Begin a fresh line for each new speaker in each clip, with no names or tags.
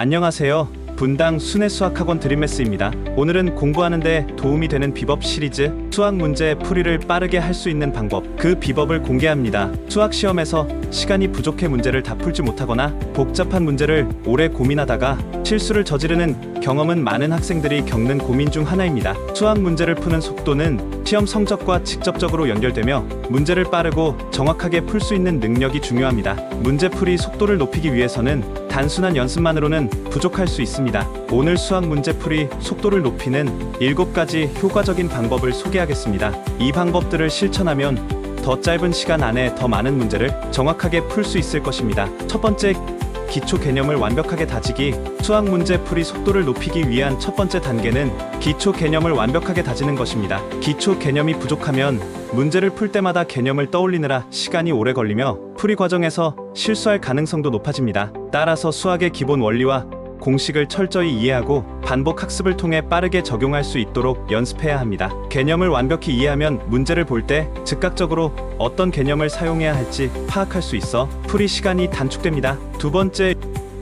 안녕하세요. 분당 순회수학학원 드림매스입니다. 오늘은 공부하는데 도움이 되는 비법 시리즈 수학 문제 풀이를 빠르게 할 수 있는 방법, 그 비법을 공개합니다. 수학 시험에서 시간이 부족해 문제를 다 풀지 못하거나 복잡한 문제를 오래 고민하다가 실수를 저지르는 경험은 많은 학생들이 겪는 고민 중 하나입니다. 수학 문제를 푸는 속도는 시험 성적과 직접적으로 연결되며 문제를 빠르고 정확하게 풀 수 있는 능력이 중요합니다. 문제풀이 속도를 높이기 위해서는 단순한 연습만으로는 부족할 수 있습니다. 오늘 수학 문제풀이 속도를 높이는 7가지 효과적인 방법을 소개하겠습니다. 이 방법들을 실천하면 더 짧은 시간 안에 더 많은 문제를 정확하게 풀 수 있을 것입니다. 첫 번째, 기초 개념을 완벽하게 다지기. 수학 문제 풀이 속도를 높이기 위한 첫 번째 단계는 기초 개념을 완벽하게 다지는 것입니다. 기초 개념이 부족하면 문제를 풀 때마다 개념을 떠올리느라 시간이 오래 걸리며 풀이 과정에서 실수할 가능성도 높아집니다. 따라서 수학의 기본 원리와 공식을 철저히 이해하고 반복 학습을 통해 빠르게 적용할 수 있도록 연습해야 합니다. 개념을 완벽히 이해하면 문제를 볼 때 즉각적으로 어떤 개념을 사용해야 할지 파악할 수 있어 풀이 시간이 단축됩니다. 두 번째,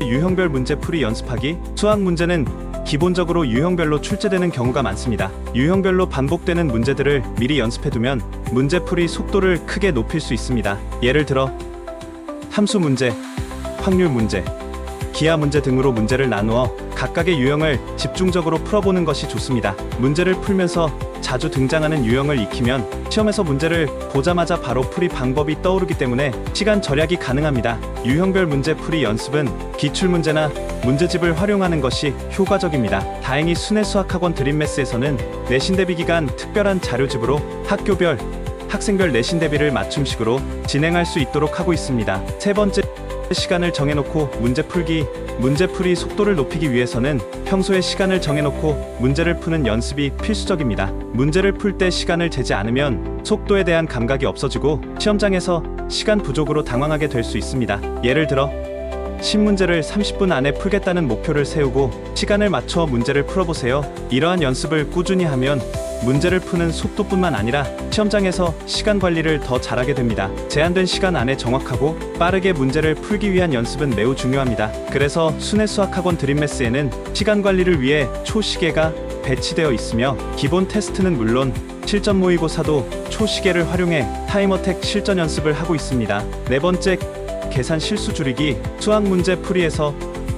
유형별 문제 풀이 연습하기. 수학 문제는 기본적으로 유형별로 출제되는 경우가 많습니다. 유형별로 반복되는 문제들을 미리 연습해두면 문제풀이 속도를 크게 높일 수 있습니다. 예를 들어 함수 문제, 확률 문제, 기하 문제 등으로 문제를 나누어 각각의 유형을 집중적으로 풀어보는 것이 좋습니다. 문제를 풀면서 자주 등장하는 유형을 익히면 시험에서 문제를 보자마자 바로 풀이 방법이 떠오르기 때문에 시간 절약이 가능합니다. 유형별 문제 풀이 연습은 기출문제나 문제집을 활용하는 것이 효과적입니다. 다행히 순회수학학원 드림매스에서는 내신 대비 기간 특별한 자료집으로 학교별, 학생별 내신 대비를 맞춤식으로 진행할 수 있도록 하고 있습니다. 세 번째, 시간을 정해놓고 문제 풀기. 문제풀이 속도를 높이기 위해서는 평소에 시간을 정해놓고 문제를 푸는 연습이 필수적입니다. 문제를 풀 때 시간을 재지 않으면 속도에 대한 감각이 없어지고 시험장에서 시간 부족으로 당황하게 될 수 있습니다. 예를 들어 신문제를 30분 안에 풀겠다는 목표를 세우고 시간을 맞춰 문제를 풀어보세요. 이러한 연습을 꾸준히 하면 문제를 푸는 속도뿐만 아니라 시험장에서 시간 관리를 더 잘하게 됩니다. 제한된 시간 안에 정확하고 빠르게 문제를 풀기 위한 연습은 매우 중요합니다. 그래서 순회수학학원 드림매스에는 시간 관리를 위해 초시계가 배치되어 있으며 기본 테스트는 물론 실전 모의고사도 초시계를 활용해 타임어택 실전 연습을 하고 있습니다. 네 번째, 계산 실수 줄이기. 수학 문제 풀이에서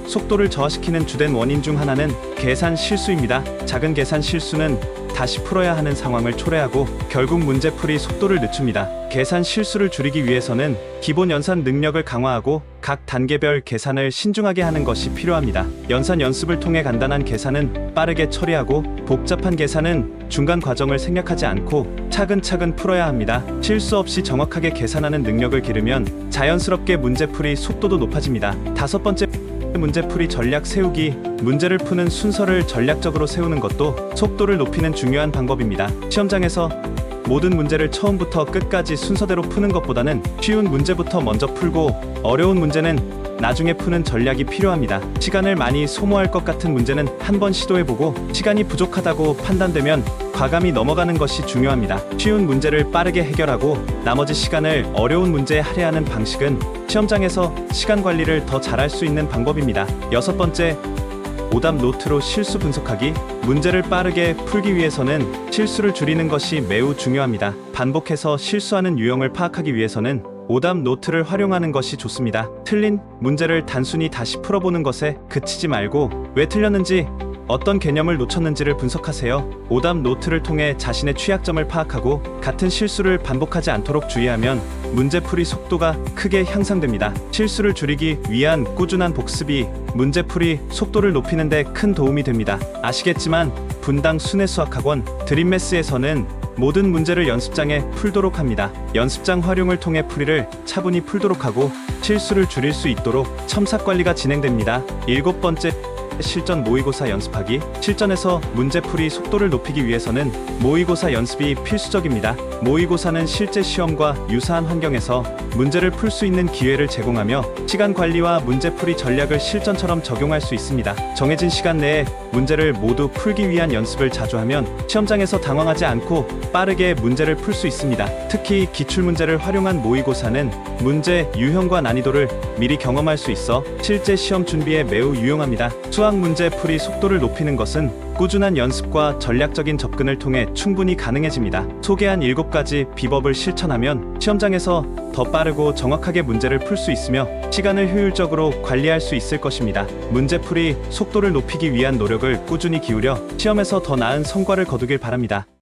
속도를 저하시키는 주된 원인 중 하나는 계산 실수입니다. 작은 계산 실수는 다시 풀어야 하는 상황을 초래하고 결국 문제풀이 속도를 늦춥니다. 계산 실수를 줄이기 위해서는 기본 연산 능력을 강화하고 각 단계별 계산을 신중하게 하는 것이 필요합니다. 연산 연습을 통해 간단한 계산은 빠르게 처리하고 복잡한 계산은 중간 과정을 생략하지 않고 차근차근 풀어야 합니다. 실수 없이 정확하게 계산하는 능력을 기르면 자연스럽게 문제풀이 속도도 높아집니다. 다섯 번째, 문제풀이 전략 세우기. 문제를 푸는 순서를 전략적으로 세우는 것도 속도를 높이는 중요한 방법입니다. 시험장에서 모든 문제를 처음부터 끝까지 순서대로 푸는 것보다는 쉬운 문제부터 먼저 풀고 어려운 문제는 나중에 푸는 전략이 필요합니다. 시간을 많이 소모할 것 같은 문제는 한번 시도해보고 시간이 부족하다고 판단되면 과감히 넘어가는 것이 중요합니다. 쉬운 문제를 빠르게 해결하고 나머지 시간을 어려운 문제에 할애하는 방식은 시험장에서 시간 관리를 더 잘할 수 있는 방법입니다. 여섯 번째, 오답 노트로 실수 분석하기. 문제를 빠르게 풀기 위해서는 실수를 줄이는 것이 매우 중요합니다. 반복해서 실수하는 유형을 파악하기 위해서는 오답 노트를 활용하는 것이 좋습니다. 틀린 문제를 단순히 다시 풀어보는 것에 그치지 말고 왜 틀렸는지, 어떤 개념을 놓쳤는지를 분석하세요. 오답 노트를 통해 자신의 취약점을 파악하고 같은 실수를 반복하지 않도록 주의하면 문제풀이 속도가 크게 향상됩니다. 실수를 줄이기 위한 꾸준한 복습이 문제풀이 속도를 높이는 데 큰 도움이 됩니다. 아시겠지만 분당 순회수학학원 드림매스에서는 모든 문제를 연습장에 풀도록 합니다. 연습장 활용을 통해 풀이를 차분히 풀도록 하고 실수를 줄일 수 있도록 첨삭관리가 진행됩니다. 일곱 번째, 실전 모의고사 연습하기. 실전에서 문제풀이 속도를 높이기 위해서는 모의고사 연습이 필수적입니다. 모의고사는 실제 시험과 유사한 환경에서 문제를 풀 수 있는 기회를 제공하며 시간 관리와 문제풀이 전략을 실전처럼 적용할 수 있습니다. 정해진 시간 내에 문제를 모두 풀기 위한 연습을 자주 하면 시험장에서 당황하지 않고 빠르게 문제를 풀 수 있습니다. 특히 기출문제를 활용한 모의고사는 문제 유형과 난이도를 미리 경험할 수 있어 실제 시험 준비에 매우 유용합니다. 수학 문제 풀이 속도를 높이는 것은 꾸준한 연습과 전략적인 접근을 통해 충분히 가능해집니다. 소개한 7가지 비법을 실천하면 시험장에서 더 빠르고 정확하게 문제를 풀 수 있으며 시간을 효율적으로 관리할 수 있을 것입니다. 문제풀이 속도를 높이기 위한 노력을 꾸준히 기울여 시험에서 더 나은 성과를 거두길 바랍니다.